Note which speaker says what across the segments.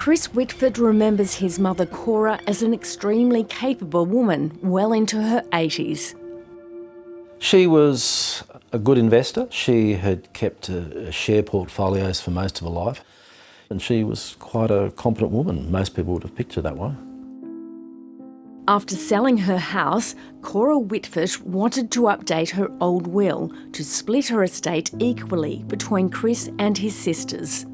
Speaker 1: Chris Whitford remembers his mother Cora as an extremely capable woman, well into her 80s.
Speaker 2: She was a good investor. She had kept share portfolios for most of her life, and she was quite a competent woman. Most people would have picked her that way.
Speaker 1: After selling her house, Cora Whitford wanted to update her old will to split her estate equally between Chris and his sisters.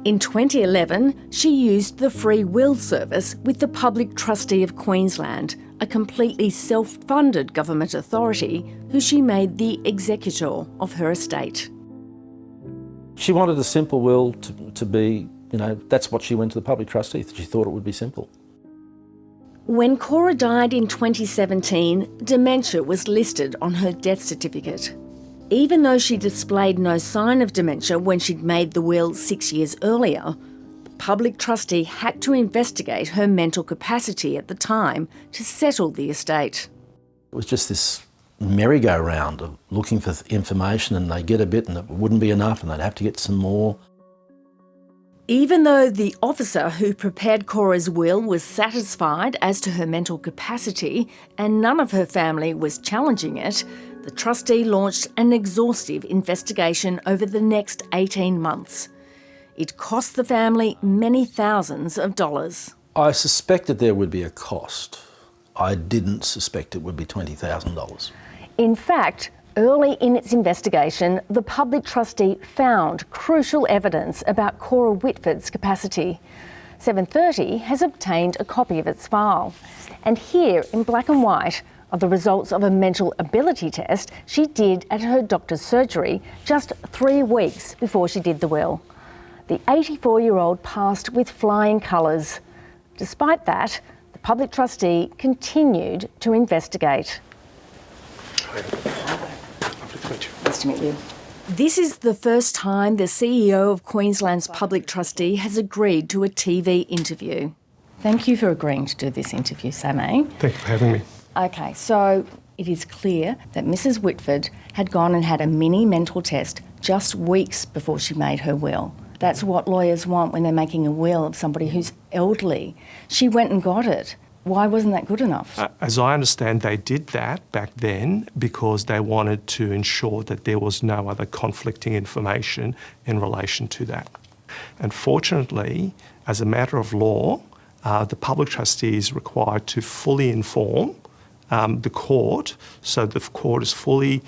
Speaker 1: In 2011, she used the free will service with the Public Trustee of Queensland, a completely self-funded government authority who she made the executor of her estate.
Speaker 2: She wanted a simple will to be, that's what she went to the Public Trustee. She thought it would be simple.
Speaker 1: When Cora died in 2017, dementia was listed on her death certificate. Even though she displayed no sign of dementia when she'd made the will 6 years earlier, the Public Trustee had to investigate her mental capacity at the time to settle the estate.
Speaker 2: It was just this merry-go-round of looking for information, and they'd get a bit and it wouldn't be enough and they'd have to get some more.
Speaker 1: Even though the officer who prepared Cora's will was satisfied as to her mental capacity and none of her family was challenging it, the trustee launched an exhaustive investigation over the next 18 months. It cost the family many thousands of dollars.
Speaker 2: I suspected there would be a cost. I didn't suspect it would be $20,000.
Speaker 1: In fact, early in its investigation, the Public Trustee found crucial evidence about Cora Whitford's capacity. 730 has obtained a copy of its file. And here, in black and white, are the results of a mental ability test she did at her doctor's surgery just 3 weeks before she did the will. The 84-year-old passed with flying colours. Despite that, the Public Trustee continued to investigate. Nice to meet you. This is the first time the CEO of Queensland's Public Trustee has agreed to a TV interview. Thank you for agreeing to do this interview, Sammy.
Speaker 3: Thank you for having me.
Speaker 1: Okay, so it is clear that Mrs. Whitford had gone and had a mini mental test just weeks before she made her will. That's what lawyers want when they're making a will of somebody who's elderly. She went and got it. Why wasn't that good enough?
Speaker 3: As I understand, they did that back then because they wanted to ensure that there was no other conflicting information in relation to that. And fortunately, as a matter of law, the Public Trustee is required to fully inform the court, so the court is fully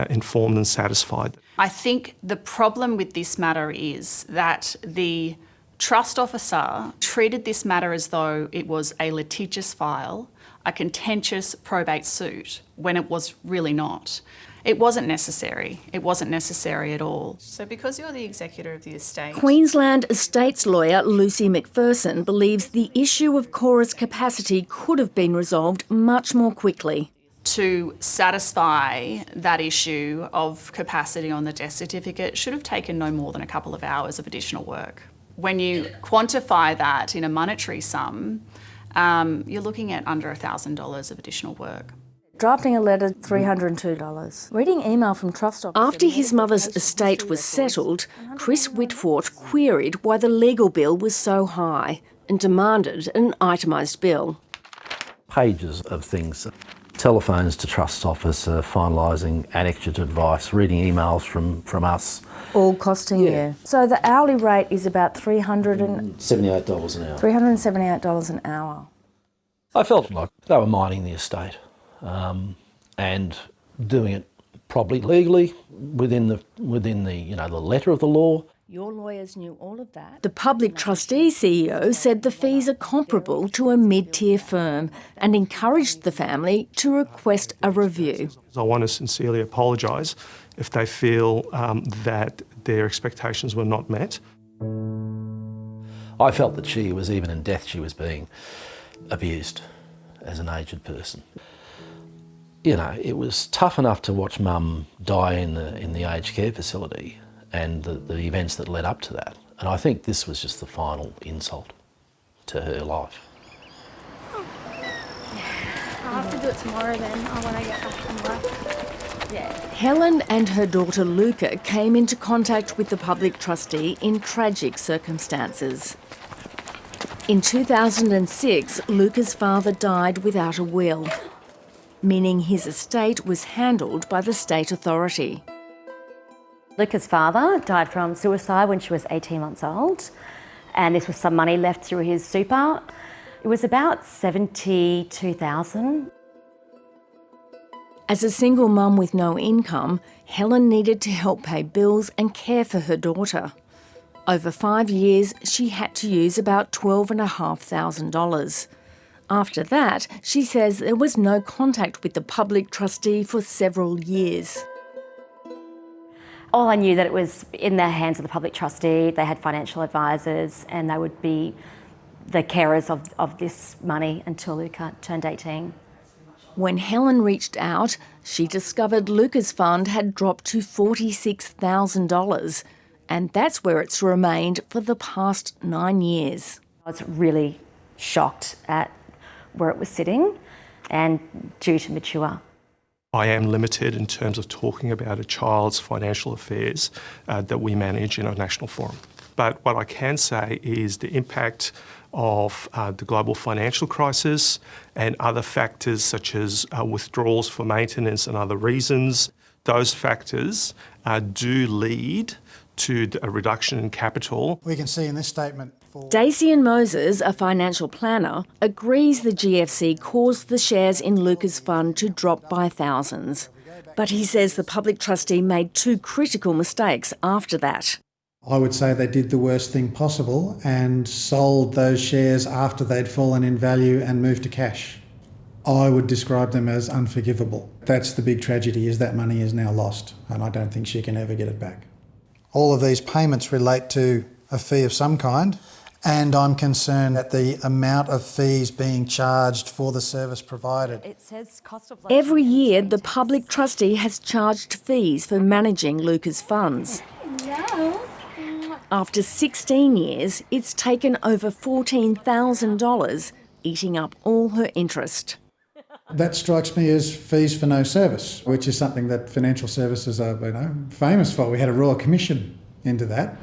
Speaker 3: informed and satisfied.
Speaker 4: I think the problem with this matter is that the trust officer treated this matter as though it was a litigious file, a contentious probate suit, when it was really not. It wasn't necessary. It wasn't necessary at all.
Speaker 5: So because you're the executor of the estate...
Speaker 1: Queensland estates lawyer Lucy McPherson believes the issue of Cora's capacity could have been resolved much more quickly.
Speaker 4: To satisfy that issue of capacity on the death certificate should have taken no more than a couple of hours of additional work. When you quantify that in a monetary sum, you're looking at under $1,000 of additional work.
Speaker 1: Drafting a letter, $302. Reading email from trust officer... After his mother's estate was settled, Chris Whitford queried why the legal bill was so high and demanded an itemised bill.
Speaker 2: Pages of things. Telephones to trust officer, finalising annexure advice, reading emails from us.
Speaker 1: All costing you. So the hourly rate is about $378
Speaker 2: an hour.
Speaker 1: $378 an hour.
Speaker 2: I felt like they were mining the estate and doing it probably legally within the the letter of the law.
Speaker 1: Your lawyers knew all of that. The Public Trustee CEO said the fees are comparable to a mid-tier firm and encouraged the family to request a review.
Speaker 3: I want to sincerely apologise if they feel that their expectations were not met.
Speaker 2: I felt that she was, even in death, she was being abused as an aged person. It was tough enough to watch Mum die in the aged care facility and the events that led up to that. And I think this was just the final insult to her life.
Speaker 5: I'll have to do it tomorrow then, when I get back from work. Yeah.
Speaker 1: Helen and her daughter Luka came into contact with the Public Trustee in tragic circumstances. In 2006, Luka's father died without a will, meaning his estate was handled by the state authority.
Speaker 6: Luka's father died from suicide when she was 18 months old, and this was some money left through his super. It was about $72,000.
Speaker 1: As a single mum with no income, Helen needed to help pay bills and care for her daughter. Over 5 years, she had to use about $12,500. After that, she says there was no contact with the public trustee for several years.
Speaker 6: All I knew that it was in the hands of the public trustee. They had financial advisors and they would be the carers of this money until Luka turned 18.
Speaker 1: When Helen reached out, she discovered Luka's fund had dropped to $46,000, and that's where it's remained for the past 9 years.
Speaker 6: I was really shocked at where it was sitting and due to mature.
Speaker 3: I am limited in terms of talking about a child's financial affairs that we manage in our national forum. But what I can say is the impact of the global financial crisis and other factors such as withdrawals for maintenance and other reasons, those factors do lead to a reduction in capital.
Speaker 7: We can see in this statement...
Speaker 1: Dacian Moses, a financial planner, agrees the GFC caused the shares in Luka's fund to drop by thousands. But he says the public trustee made two critical mistakes after that.
Speaker 7: I would say they did the worst thing possible and sold those shares after they'd fallen in value and moved to cash. I would describe them as unforgivable. That's the big tragedy, is that money is now lost, and I don't think she can ever get it back. All of these payments relate to a fee of some kind, and I'm concerned at the amount of fees being charged for the service provided.
Speaker 6: It says cost of...
Speaker 1: Every year, the public trustee has charged fees for managing Luka's funds.
Speaker 5: No.
Speaker 1: After 16 years, it's taken over $14,000, eating up all her interest.
Speaker 7: That strikes me as fees for no service, which is something that financial services are, famous for. We had a Royal Commission into that.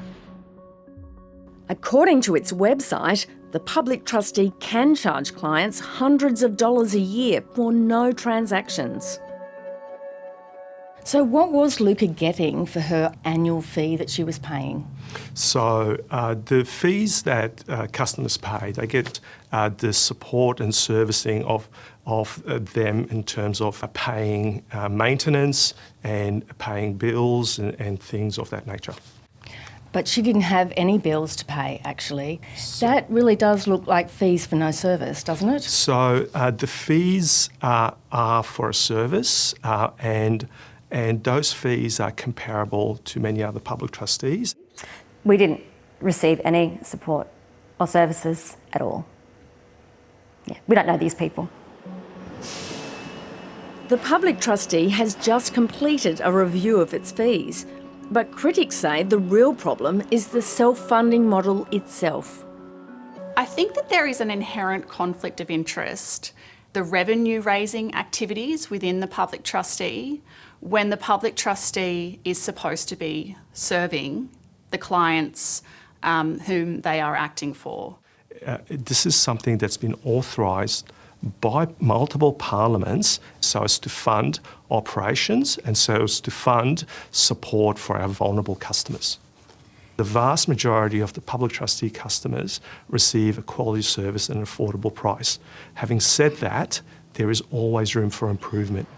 Speaker 1: According to its website, the public trustee can charge clients hundreds of dollars a year for no transactions. So what was Luka getting for her annual fee that she was paying?
Speaker 3: So the fees that customers pay, they get the support and servicing of them in terms of paying maintenance and paying bills and things of that nature.
Speaker 1: But she didn't have any bills to pay, actually. That really does look like fees for no service, doesn't it?
Speaker 3: So the fees are for a service and those fees are comparable to many other public trustees.
Speaker 6: We didn't receive any support or services at all. Yeah, we don't know these people.
Speaker 1: The public trustee has just completed a review of its fees, but critics say the real problem is the self-funding model itself.
Speaker 4: I think that there is an inherent conflict of interest. The revenue-raising activities within the public trustee, when the public trustee is supposed to be serving the clients whom they are acting for.
Speaker 3: This is something that's been authorised by multiple parliaments so as to fund operations and so as to fund support for our vulnerable customers. The vast majority of the public trustee customers receive a quality service at an affordable price. Having said that, there is always room for improvement.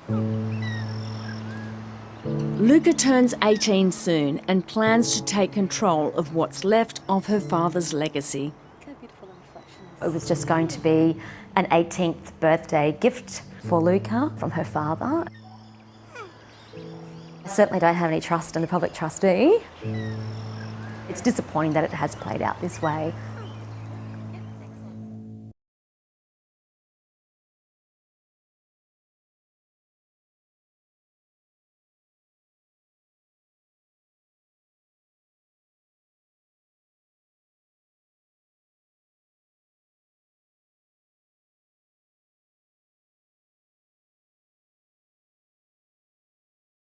Speaker 1: Luka turns 18 soon and plans to take control of what's left of her father's legacy.
Speaker 6: It was just going to be an 18th birthday gift for Luka from her father. I certainly don't have any trust in the public trustee. It's disappointing that it has played out this way.